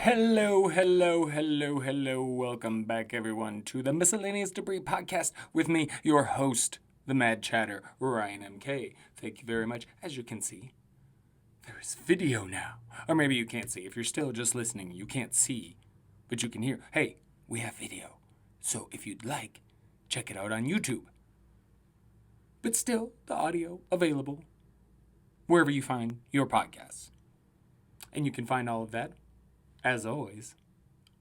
Hello. Welcome back, everyone, to the Miscellaneous Debris Podcast with me, your host, the Mad Chatter, Ryan MK. Thank you very much. As you can see, there is video now. Or maybe you can't see. If you're still just listening, you can't see, but you can hear. Hey, we have video. So if you'd like, check it out on YouTube. But still, the audio available wherever you find your podcasts. And you can find all of that, as always,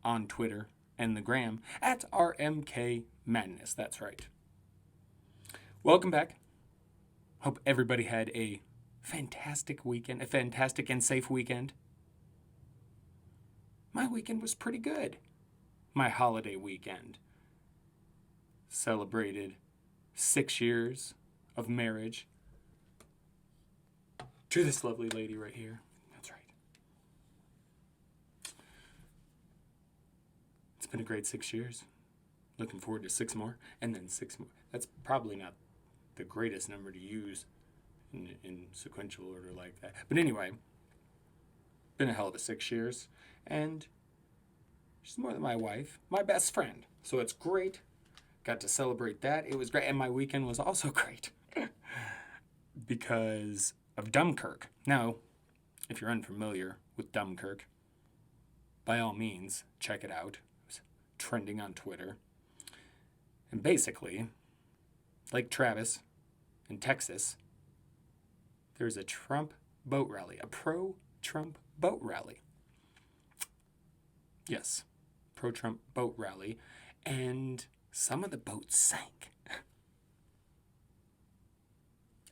on Twitter and the gram at RMK Madness. That's right. Welcome back. Hope everybody had a fantastic weekend, a fantastic and safe weekend. My weekend was pretty good. My holiday weekend. Celebrated 6 years of marriage to this lovely lady right here. That's right. It's been a great 6 years. Looking forward to 6 more, and then 6 more. That's probably not the greatest number to use in sequential order like that. But anyway, been a hell of a 6 years, and she's more than my wife, my best friend. So it's great. Got to celebrate that. It was great, and my weekend was also great because of Dumbkirk. Now, if you're unfamiliar with Dumbkirk, by all means, check it out. It was trending on Twitter. And basically, like Travis in Texas, there's a Trump boat rally, a pro-Trump boat rally. Yes, pro-Trump boat rally. And some of the boats sank.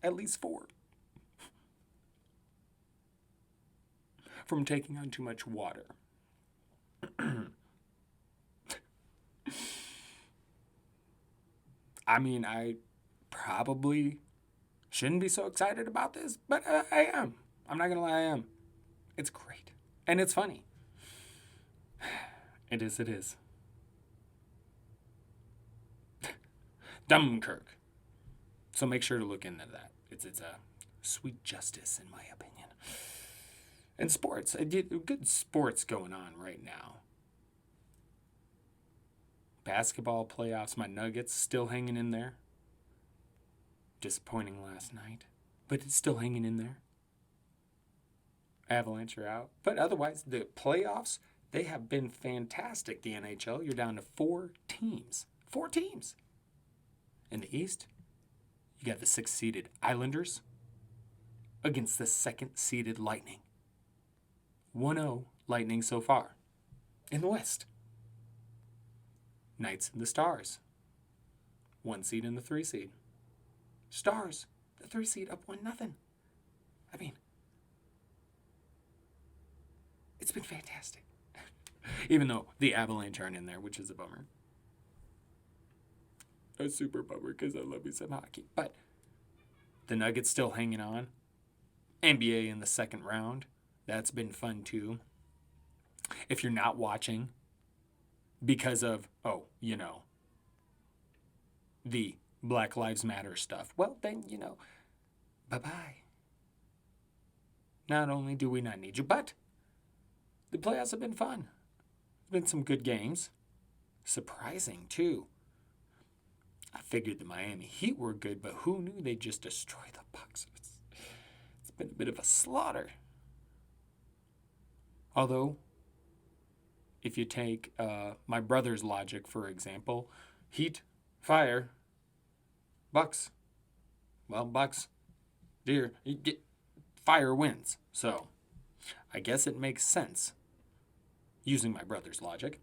At least 4. From taking on too much water. I mean, I probably shouldn't be so excited about this, but I am. I'm not going to lie, I am. It's great. And it's funny. It is. Dumbkirk. So make sure to look into that. It's a sweet justice, in my opinion. And sports. Good sports going on right now. Basketball playoffs. My Nuggets still hanging in there. Disappointing last night, but it's still hanging in there. Avalanche are out. But otherwise, the playoffs, they have been fantastic. The NHL, you're down to 4 teams. 4 teams. In the East, you got the 6th-seeded Islanders against the 2nd-seeded Lightning. 1-0 Lightning so far. In the West, Knights and the Stars. 1 seed and the 3 seed. Stars, the 3 seed, up 1-0. I mean, it's been fantastic. Even though the Avalanche aren't in there, which is a bummer. A super bummer because I love me some hockey. But the Nuggets still hanging on. NBA in the 2nd round. That's been fun too. If you're not watching because of, the Black Lives Matter stuff, well, then, bye-bye. Not only do we not need you, but the playoffs have been fun. There's been some good games. Surprising, too. I figured the Miami Heat were good, but who knew they'd just destroy the Bucks? It's been a bit of a slaughter. Although, if you take my brother's logic, for example, Heat, fire, Bucks. Well, Bucks, dear, fire wins. So, I guess it makes sense, using my brother's logic.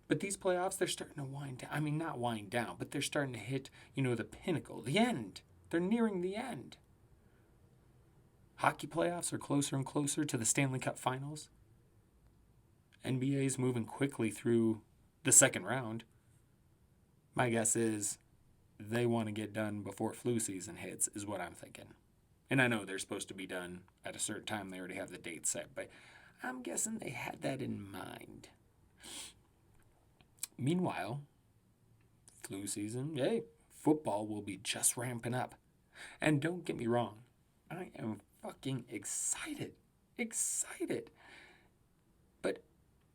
But these playoffs, they're starting to wind down. I mean, not wind down, but they're starting to hit, the pinnacle, the end. They're nearing the end. Hockey playoffs are closer and closer to the Stanley Cup Finals. NBA is moving quickly through the 2nd round. My guess is they want to get done before flu season hits, is what I'm thinking. And I know they're supposed to be done at a certain time. They already have the date set, but I'm guessing they had that in mind. Meanwhile, flu season, football will be just ramping up. And don't get me wrong, I am fucking excited.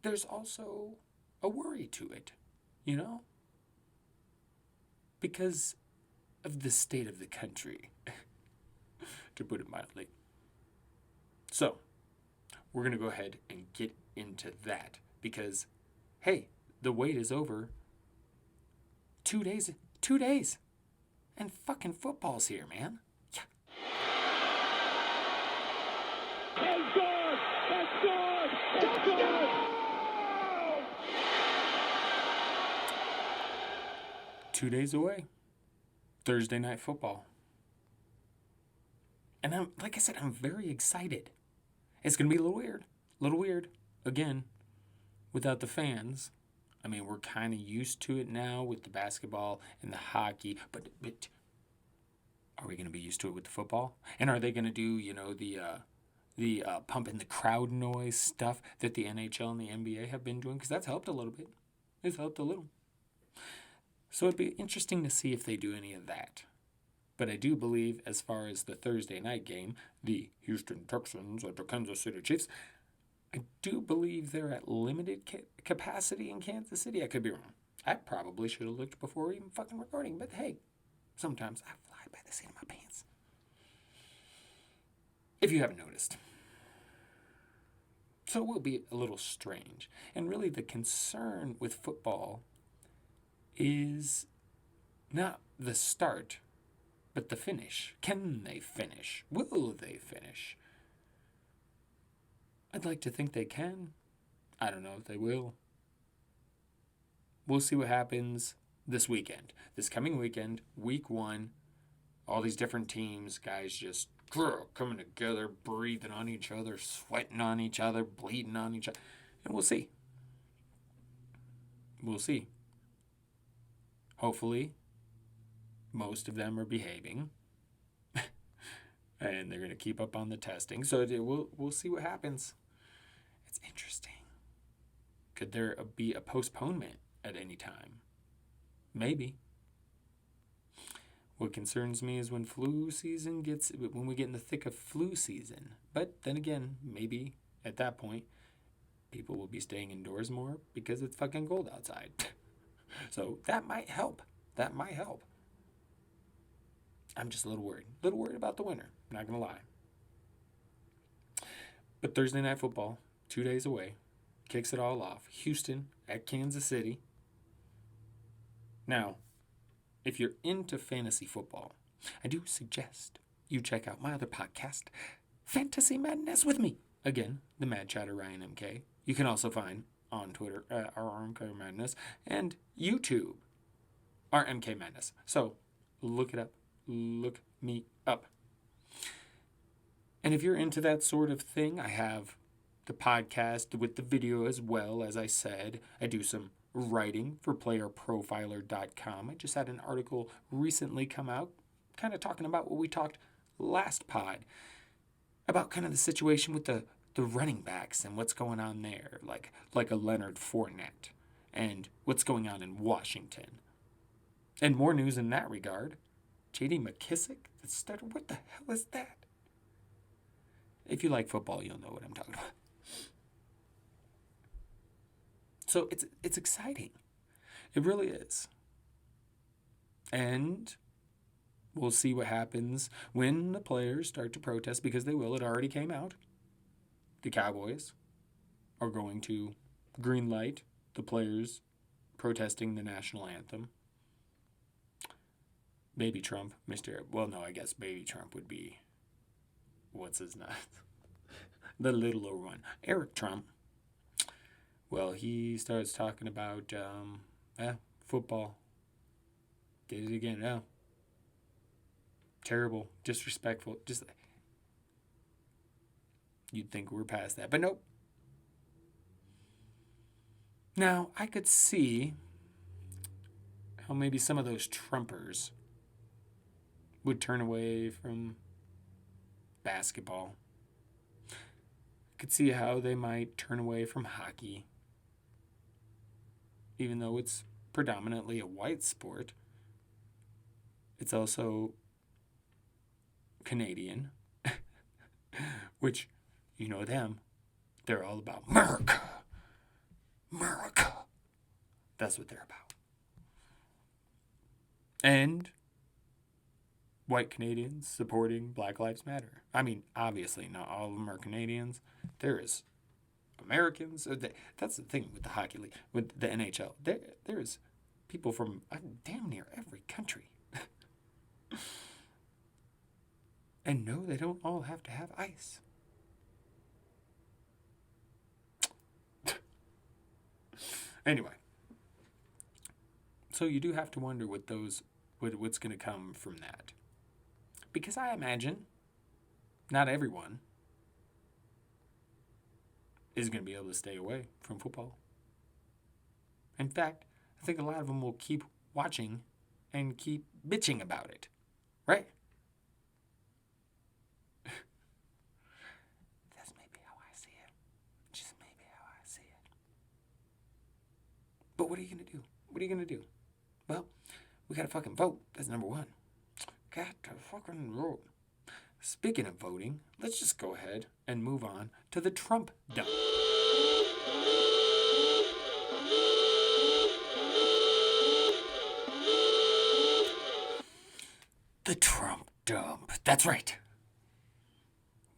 there's also a worry to it, you know? Because of the state of the country, to put it mildly. So, we're going to go ahead and get into that because, hey, the wait is over. 2 days, and fucking football's here, man. Yeah. It's good! It's good! It's good! 2 days away. Thursday night football. And like I said, I'm very excited. It's going to be a little weird. A little weird. Again, without the fans. I mean, we're kind of used to it now with the basketball and the hockey. But are we going to be used to it with the football? And are they going to do, the pumping the crowd noise stuff that the NHL and the NBA have been doing? Because that's helped a little bit. It's helped a little. So it'd be interesting to see if they do any of that. But I do believe, as far as the Thursday night game, the Houston Texans or the Kansas City Chiefs, I do believe they're at limited capacity in Kansas City. I could be wrong. I probably should have looked before even fucking recording. But hey, sometimes I fly by the seat of my pants. If you haven't noticed. So it will be a little strange. And really the concern with football is not the start, but the finish. Can they finish? Will they finish? I'd like to think they can. I don't know if they will. We'll see what happens this weekend. This coming weekend, week 1, all these different teams, guys just coming together, breathing on each other, sweating on each other, bleeding on each other. And we'll see. We'll see. Hopefully, most of them are behaving. And they're going to keep up on the testing. So we'll see what happens. It's interesting. Could there be a postponement at any time? Maybe. What concerns me is when we get in the thick of flu season. But then again, maybe at that point, people will be staying indoors more because it's fucking cold outside. So that might help. I'm just a little worried. A little worried about the winter. Not going to lie. But Thursday night football, 2 days away, kicks it all off. Houston at Kansas City. Now, if you're into fantasy football, I do suggest you check out my other podcast, Fantasy Madness with me. Again, the Mad Chatter Ryan MK. You can also find on Twitter RMK Madness and YouTube RMK Madness. So look it up. Look me up. And if you're into that sort of thing, I have the podcast with the video as well. As I said, I do some writing for playerprofiler.com. I just had an article recently come out kind of talking about what we talked last pod about kind of the situation with the running backs and what's going on there, like a Leonard Fournette, and what's going on in Washington. And more news in that regard. J.D. McKissick, the starter, what the hell is that? If you like football, you'll know what I'm talking about. So it's exciting. It really is. And we'll see what happens when the players start to protest, because they will. It already came out. The Cowboys are going to green light the players protesting the national anthem. Baby Trump, I guess Baby Trump would be, what's his name? The littler one. Eric Trump. Well, he starts talking about football. Did it again, yeah. Terrible, disrespectful. Just, you'd think we're past that, but nope. Now, I could see how maybe some of those Trumpers would turn away from basketball. I could see how they might turn away from hockey. Even though it's predominantly a white sport, it's also Canadian, which, you know them, they're all about America. America. That's what they're about. And white Canadians supporting Black Lives Matter. I mean, obviously, not all of them are Canadians. There is Americans. That's the thing with the hockey league, with the NHL. There's people from damn near every country. And no, they don't all have to have ice. Anyway, so you do have to wonder what's going to come from that. Because I imagine not everyone is going to be able to stay away from football. In fact, I think a lot of them will keep watching and keep bitching about it. Right? That's maybe how I see it. Just maybe how I see it. But what are you going to do? What are you going to do? Well, we got to fucking vote. That's number one. Got to fucking vote. Speaking of voting, let's just go ahead and move on to the Trump dump. The Trump dump. That's right.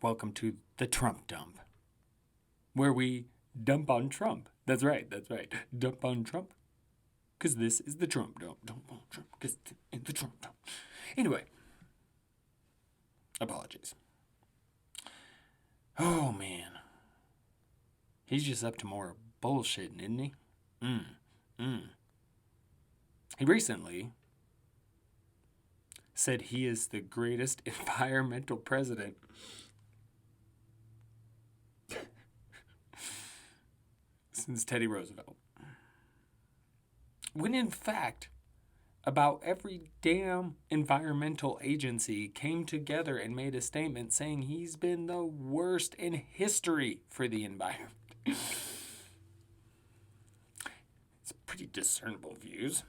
Welcome to the Trump dump, where we dump on Trump. That's right. Dump on Trump. Because this is the Trump dump. Dump on Trump. Because it's the Trump dump. Anyway. Apologies. Oh, man. He's just up to more bullshitting, isn't he? He recently said he is the greatest environmental president since Teddy Roosevelt. When in fact, about every damn environmental agency came together and made a statement saying he's been the worst in history for the environment. It's pretty discernible views.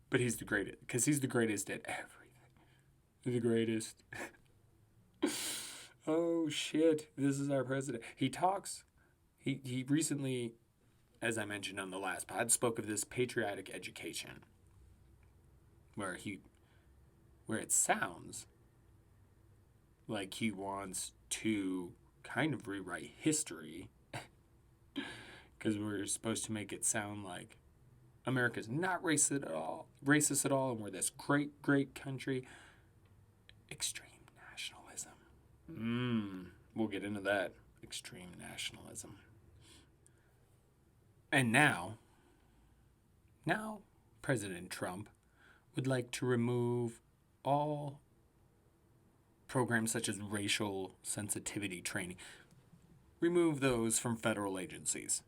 But he's the greatest, because he's the greatest at everything. The greatest. Oh, shit. This is our president. He talks. He recently, as I mentioned on the last pod, spoke of this patriotic education, where it sounds like he wants to kind of rewrite history, because we're supposed to make it sound like America's not racist at all, and we're this great country. Extreme nationalism. We'll get into that. Extreme nationalism. And now President Trump would like to remove all programs such as racial sensitivity training. Remove those from federal agencies.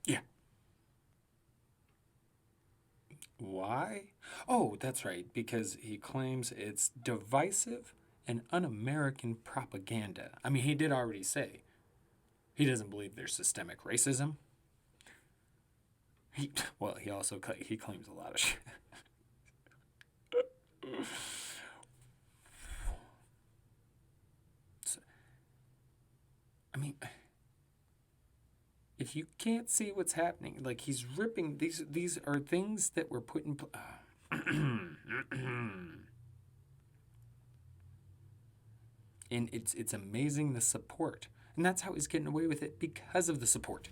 Yeah. Why? Oh, that's right, because he claims it's divisive and un-American propaganda. I mean, he did already say he doesn't believe there's systemic racism. He also claims a lot of shit. I mean, if you can't see what's happening, like he's ripping these are things that were put in and it's amazing the support. And that's how he's getting away with it, because of the support.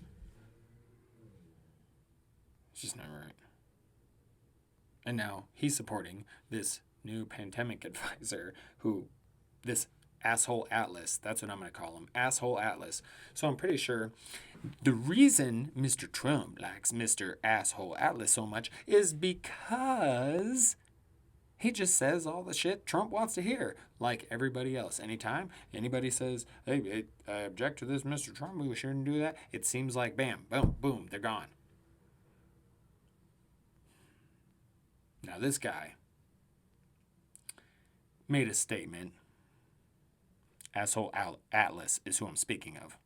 It's just not right. And now he's supporting this new pandemic advisor this asshole Atlas. That's what I'm going to call him. Asshole Atlas. So I'm pretty sure the reason Mr. Trump likes Mr. Asshole Atlas so much is because he just says all the shit Trump wants to hear, like everybody else. Anytime anybody says, hey, I object to this, Mr. Trump, we shouldn't do that, it seems like bam, boom, boom, they're gone. Now this guy made a statement. Asshole Atlas is who I'm speaking of.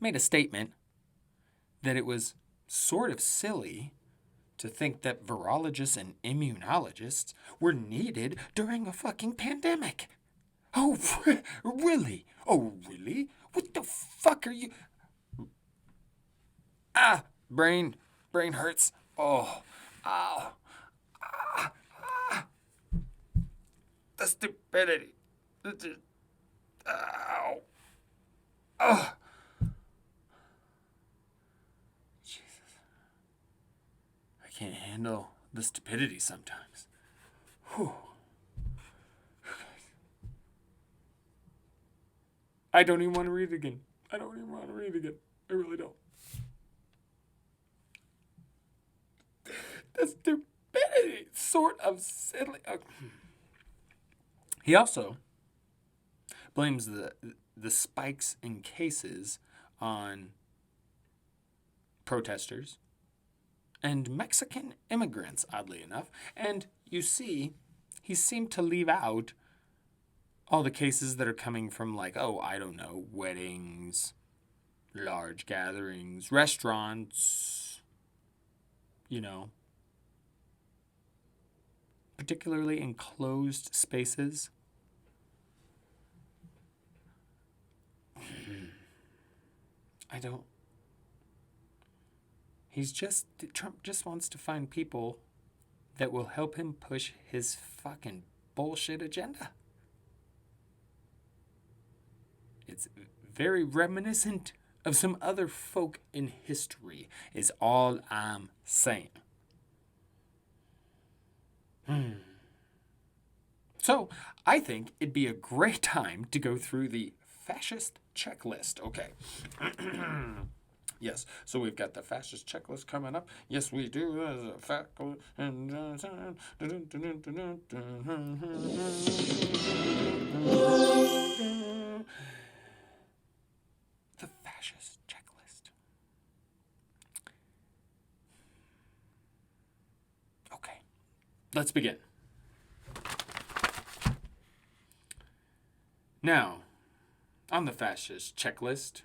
Made a statement that it was sort of silly to think that virologists and immunologists were needed during a fucking pandemic. Oh, really? Oh, really? What the fuck are you? Ah, brain hurts. Oh, ow, the stupidity. Ow. Oh, Jesus. I can't handle the stupidity sometimes. Whew. I don't even want to read it again. I don't even want to read it again. I really don't. The stupidity, sort of silly. He also blames the spikes in cases on protesters and Mexican immigrants, oddly enough. And you see, he seemed to leave out all the cases that are coming from, like, oh, I don't know, weddings, large gatherings, restaurants, you know, particularly enclosed spaces. I don't. Trump just wants to find people that will help him push his fucking bullshit agenda. It's very reminiscent of some other folk in history, is all I'm saying. So, I think it'd be a great time to go through the fascist checklist. Okay. Yes, so we've got the fascist checklist coming up. Yes, we do. As a faculty. The fascist checklist. Okay, let's begin. Now, on the fascist checklist,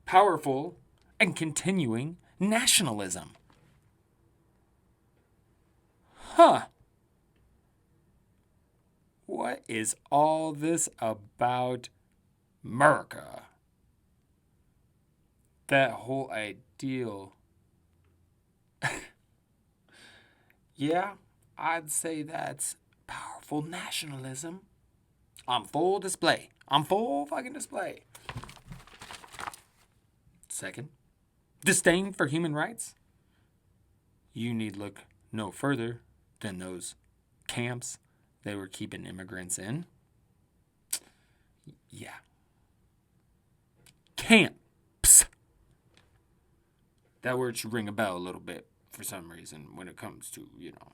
powerful and continuing nationalism. Huh. What is all this about America? That whole ideal. Yeah, I'd say that's powerful nationalism on full display. On full fucking display. Second, disdain for human rights. You need look no further than those camps they were keeping immigrants in. Yeah. Camps. That word should ring a bell a little bit for some reason when it comes to, you know.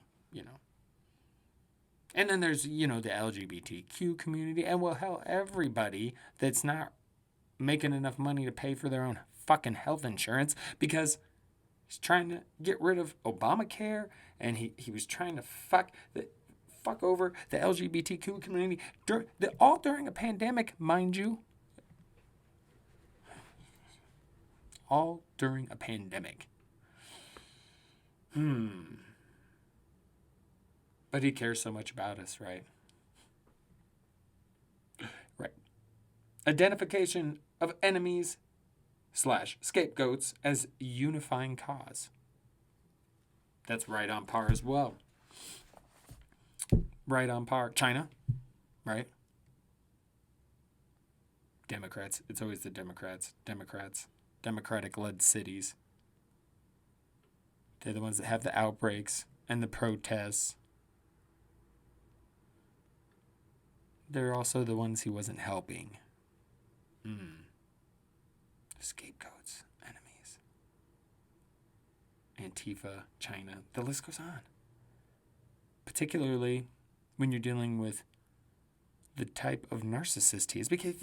And then there's, the LGBTQ community, and well, hell, everybody that's not making enough money to pay for their own fucking health insurance because he's trying to get rid of Obamacare, and he was trying to fuck over the LGBTQ community all during a pandemic, mind you. All during a pandemic. But he cares so much about us, right? Right. Identification of enemies / scapegoats as unifying cause. That's right on par as well. Right on par. China, right? Democrats. It's always the Democrats. Democratic-led cities. They're the ones that have the outbreaks and the protests. They're also the ones he wasn't helping. Scapegoats, enemies. Antifa, China, the list goes on. Particularly when you're dealing with the type of narcissist he is, because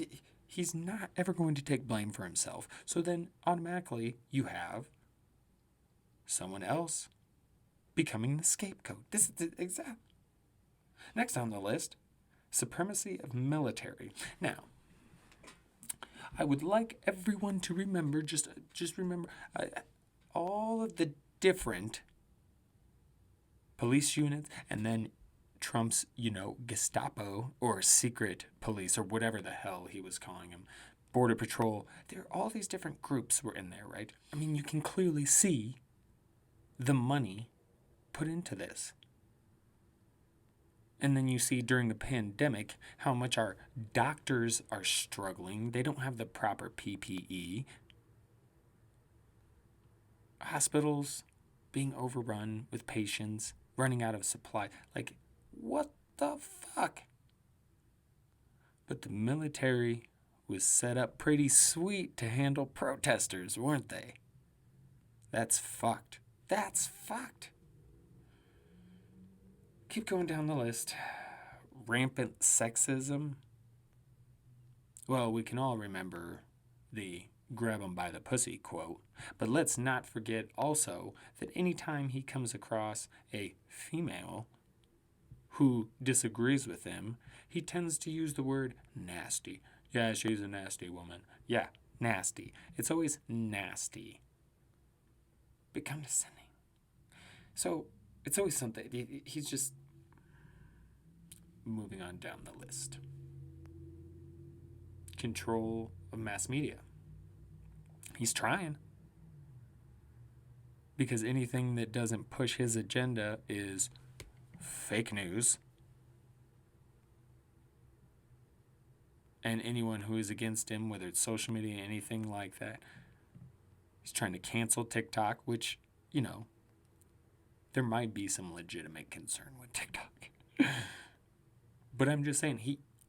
he's not ever going to take blame for himself. So then automatically you have someone else becoming the scapegoat. This is the exact. Next on the list, supremacy of military. Now, I would like everyone to remember, just remember all of the different police units, and then Trump's, Gestapo or secret police or whatever the hell he was calling them, Border Patrol, all these different groups were in there, right? I mean, you can clearly see the money put into this. And then you see during the pandemic how much our doctors are struggling. They don't have the proper PPE. Hospitals being overrun with patients, running out of supply. Like, what the fuck? But the military was set up pretty sweet to handle protesters, weren't they? That's fucked. That's fucked. Keep going down the list. Rampant sexism. Well, we can all remember the grab 'em by the pussy quote, but let's not forget also that anytime he comes across a female who disagrees with him, he tends to use the word nasty. Yeah, she's a nasty woman. Yeah, nasty. It's always nasty. But condescending. So, it's always something. He's just moving on down the list. Control of mass media. He's trying. Because anything that doesn't push his agenda is fake news. And anyone who is against him, whether it's social media, anything like that, he's trying to cancel TikTok, which, there might be some legitimate concern with TikTok. But I'm just saying,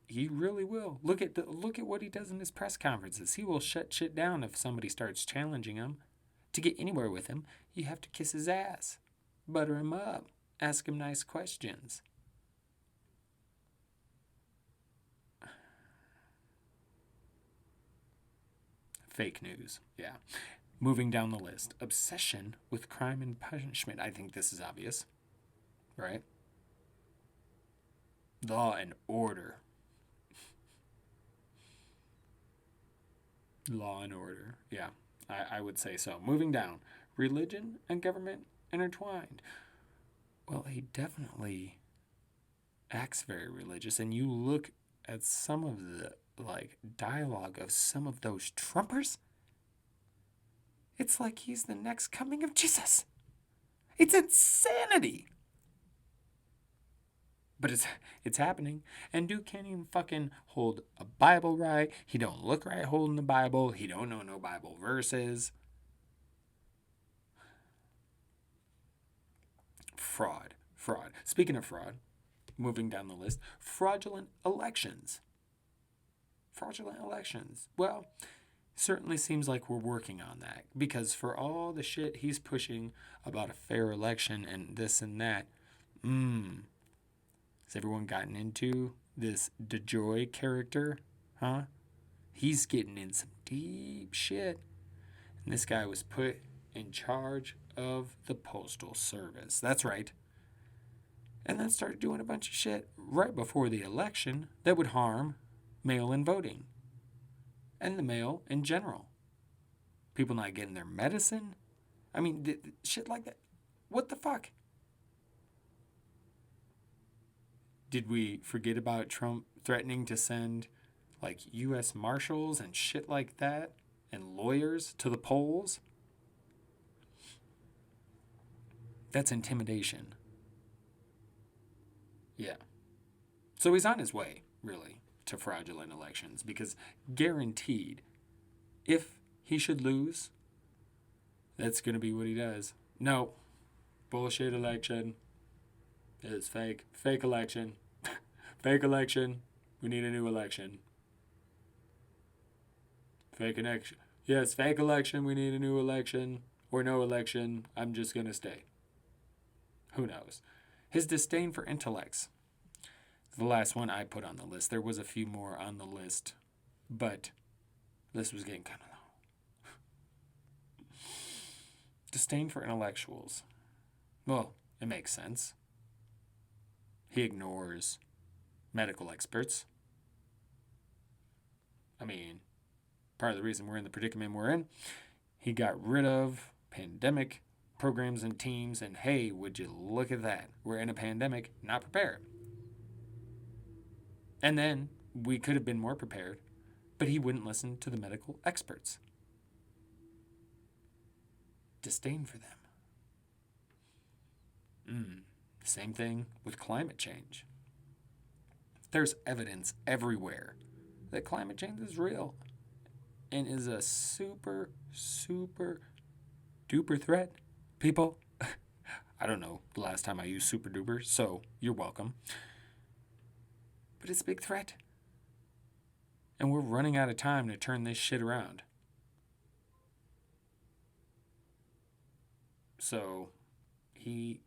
he really will. Look at what he does in his press conferences. He will shut shit down if somebody starts challenging him. To get anywhere with him, you have to kiss his ass, butter him up, ask him nice questions. Fake news, yeah. Moving down the list. Obsession with crime and punishment. I think this is obvious, right? Law and order. Law and order, yeah. I would say so. Moving down. Religion and government intertwined. Well, he definitely acts very religious. And you look at some of the, dialogue of some of those Trumpers. It's like he's the next coming of Jesus. It's insanity. But it's happening. And dude can't even fucking hold a Bible right. He don't look right holding the Bible. He don't know no Bible verses. Fraud. Speaking of fraud, moving down the list, fraudulent elections. Well, certainly seems like we're working on that. Because for all the shit he's pushing about a fair election and this and that, has everyone gotten into this DeJoy character? Huh? He's getting in some deep shit. And this guy was put in charge of the Postal Service. That's right. And then started doing a bunch of shit right before the election that would harm mail-in voting. And the mail in general. People not getting their medicine. I mean, shit like that. What the fuck? Did we forget about Trump threatening to send, U.S. Marshals and shit like that? And lawyers to the polls? That's intimidation. Yeah. So he's on his way, really, to fraudulent elections. Because guaranteed, if he should lose, that's going to be what he does. No. Bullshit election. It's fake. Fake election. Fake election. We need a new election. Fake election. Yes, fake election. We need a new election. Or no election. I'm just going to stay. Who knows? His disdain for intellects. The last one I put on the list. There was a few more on the list. But this was getting kind of long. Disdain for intellectuals. Well, it makes sense. He ignores medical experts. I mean, part of the reason we're in the predicament we're in, he got rid of pandemic programs and teams, and hey, would you look at that? We're in a pandemic, not prepared. And then we could have been more prepared, but he wouldn't listen to the medical experts. Disdain for them. Same thing with climate change. There's evidence everywhere that climate change is real and is a super, super duper threat. People, I don't know the last time I used super duper, so you're welcome. But it's a big threat. And we're running out of time to turn this shit around. So he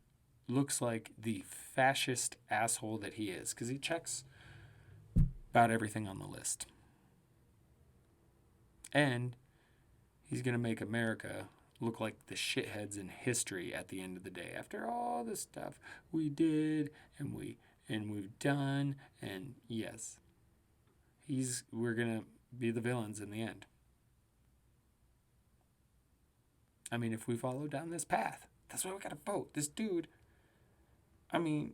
looks like the fascist asshole that he is, because he checks about everything on the list. And he's going to make America look like the shitheads in history at the end of the day. After all the stuff we did and we've done, and yes, we're going to be the villains in the end. I mean, if we follow down this path, that's why we got to vote. This dude, I mean,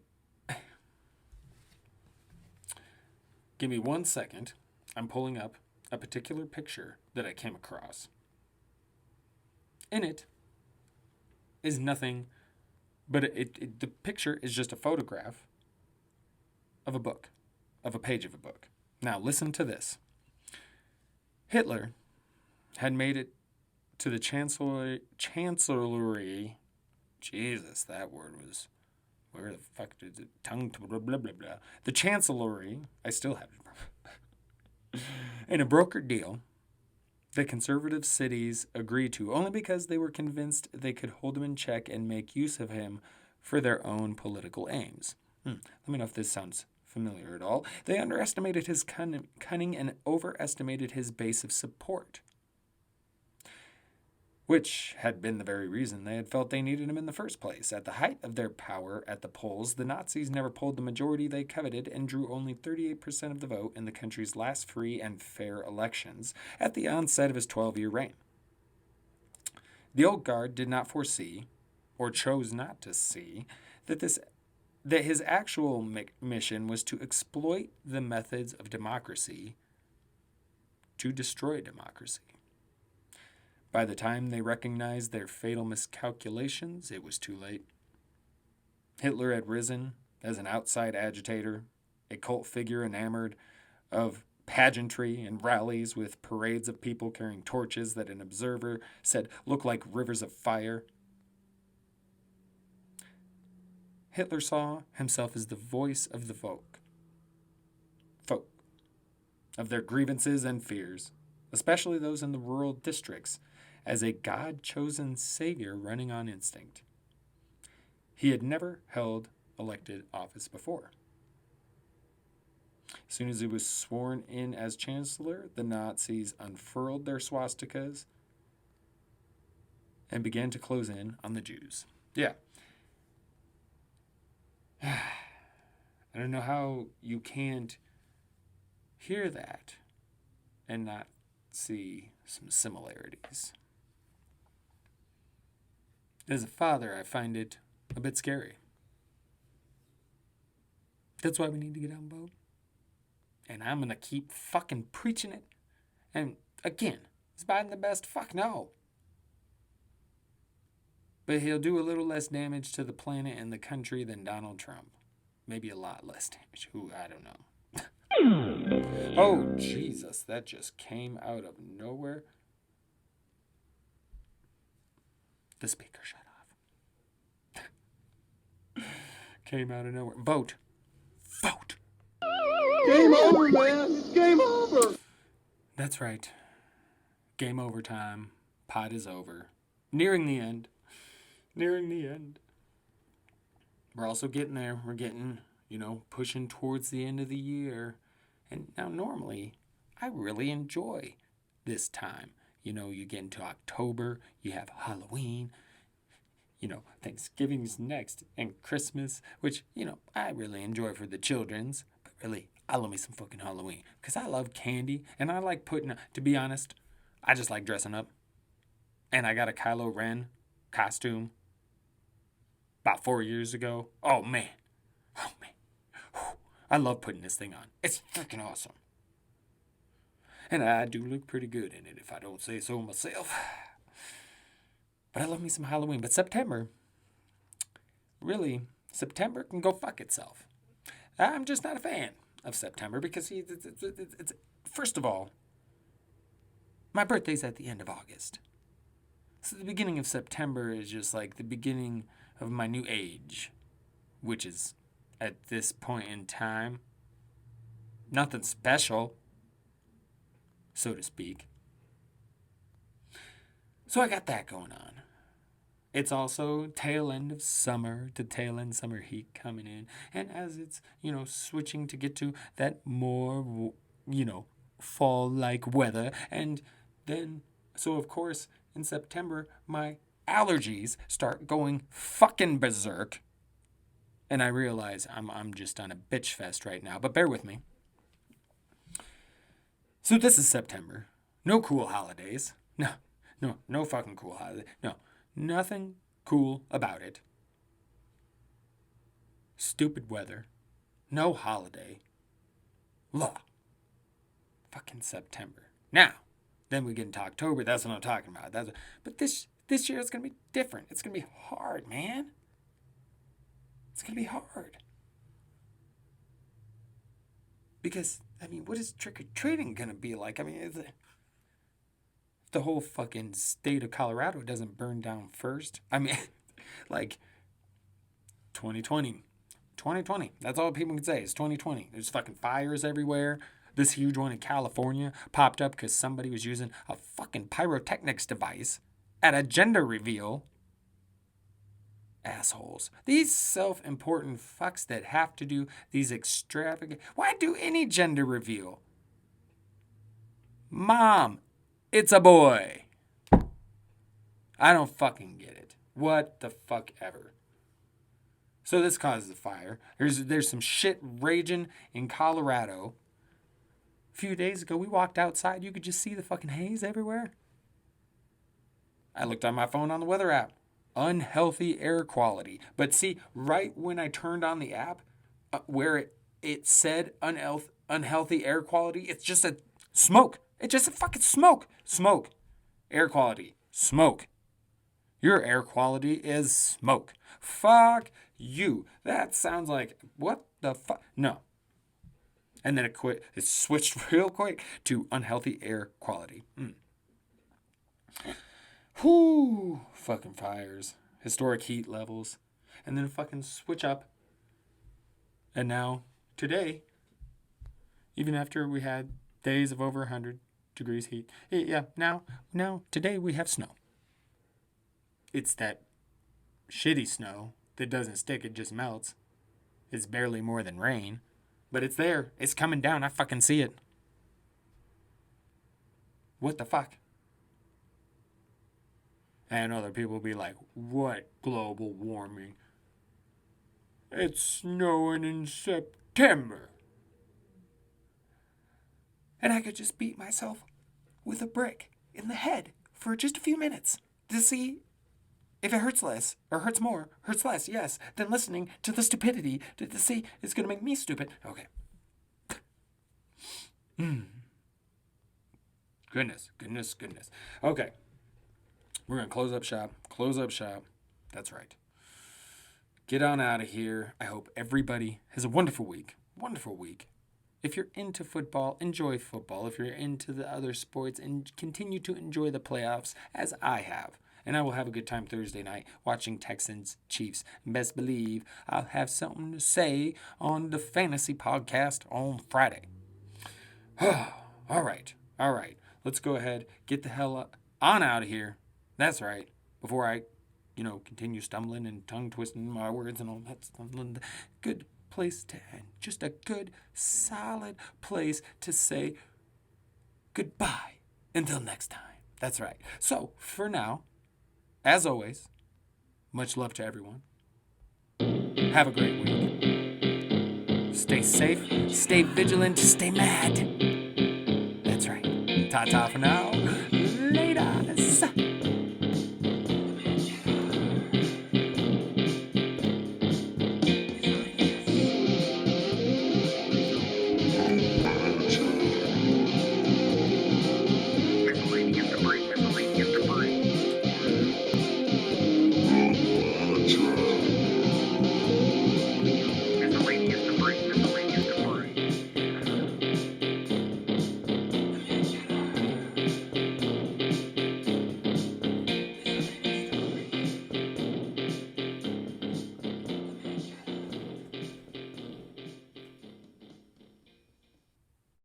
give me 1 second. I'm pulling up a particular picture that I came across. In it is nothing, but the picture is just a photograph of a book, of a page of a book. Now, listen to this. Hitler had made it to the chancellery. Jesus, that word was, where the fuck did it, tongue, blah, blah, blah, blah. The chancellery, I still have it. In a brokered deal that conservative cities agreed to only because they were convinced they could hold him in check and make use of him for their own political aims. Let me know if this sounds familiar at all. They underestimated his cunning and overestimated his base of support, which had been the very reason they had felt they needed him in the first place. At the height of their power at the polls, the Nazis never polled the majority they coveted and drew only 38% of the vote in the country's last free and fair elections at the onset of his 12-year reign. The old guard did not foresee, or chose not to see, that his actual mission was to exploit the methods of democracy to destroy democracy. By the time they recognized their fatal miscalculations, it was too late. Hitler had risen as an outside agitator, a cult figure enamored of pageantry and rallies with parades of people carrying torches that an observer said looked like rivers of fire. Hitler saw himself as the voice of the folk, of their grievances and fears, especially those in the rural districts, as a God-chosen savior running on instinct. He had never held elected office before. As soon as he was sworn in as chancellor, the Nazis unfurled their swastikas and began to close in on the Jews. Yeah. I don't know how you can't hear that and not see some similarities. As a father, I find it a bit scary. That's why we need to get out and vote. And I'm going to keep fucking preaching it. And again, is Biden the best? Fuck no. But he'll do a little less damage to the planet and the country than Donald Trump. Maybe a lot less damage. Who, I don't know. Oh, Jesus, that just came out of nowhere. The speaker shut off. Came out of nowhere. Vote. Vote. Game over, man. It's game over. That's right. Game over time. Pod is over. Nearing the end. Nearing the end. We're also getting there. We're getting, pushing towards the end of the year. And now normally, I really enjoy this time. You get into October, you have Halloween, Thanksgiving's next, and Christmas, which, I really enjoy for the children's. But really, I love me some fucking Halloween. Because I love candy, and I like to be honest, I just like dressing up. And I got a Kylo Ren costume about 4 years ago. Oh, man. I love putting this thing on. It's freaking awesome. And I do look pretty good in it, if I don't say so myself. But I love me some Halloween. But September, really, September can go fuck itself. I'm just not a fan of September because it's first of all, my birthday's at the end of August. So the beginning of September is just like the beginning of my new age, which is, at this point in time, nothing special, so to speak. So I got that going on. It's also tail end of summer to tail end summer heat coming in. And as it's, switching to get to that more, fall-like weather. And then, so of course, in September, my allergies start going fucking berserk. And I realize I'm just on a bitch fest right now, but bear with me. So this is September. No cool holidays. No fucking cool holiday. No, nothing cool about it. Stupid weather. No holiday. Law. Fucking September. Now, then we get into October. That's what I'm talking about. But this year it's going to be different. It's going to be hard, man. It's going to be hard. Because, what is trick-or-treating going to be like? If the whole fucking state of Colorado doesn't burn down first. Like, 2020. 2020. That's all people can say. It's 2020. There's fucking fires everywhere. This huge one in California popped up because somebody was using a fucking pyrotechnics device at a gender reveal. Assholes. These self-important fucks that have to do these extravagant... Why do any gender reveal? Mom, it's a boy. I don't fucking get it. What the fuck ever. So this causes a fire. There's some shit raging in Colorado. A few days ago, we walked outside. You could just see the fucking haze everywhere. I looked on my phone on the weather app. Unhealthy air quality. But see, right when I turned on the app, where it said unhealthy air quality, it's just a smoke. It's just a fucking smoke. Smoke. Air quality. Smoke. Your air quality is smoke. Fuck you. That sounds like, what the fuck? No. And then it switched real quick to unhealthy air quality. Whoo, fucking fires, historic heat levels, and then fucking switch up. And now, today, even after we had days of over 100 degrees heat, now, today we have snow. It's that shitty snow that doesn't stick, it just melts. It's barely more than rain, but it's there. It's coming down. I fucking see it. What the fuck? And other people will be like, what global warming? It's snowing in September. And I could just beat myself with a brick in the head for just a few minutes to see if it hurts less or hurts more, hurts less, yes, than listening to the stupidity to see it's going to make me stupid. Okay. Goodness. Okay. We're going to close up shop. That's right. Get on out of here. I hope everybody has a wonderful week. If you're into football, enjoy football. If you're into the other sports, and continue to enjoy the playoffs as I have. And I will have a good time Thursday night watching Texans Chiefs. Best believe I'll have something to say on the fantasy podcast on Friday. All right. Let's go ahead, get the hell on out of here. That's right. Before I, continue stumbling and tongue twisting my words and all that stuff. Good place to end. Just a good, solid place to say goodbye until next time. That's right. So, for now, as always, much love to everyone. Have a great week. Stay safe, stay vigilant, stay mad. That's right. Ta-ta for now. Laters.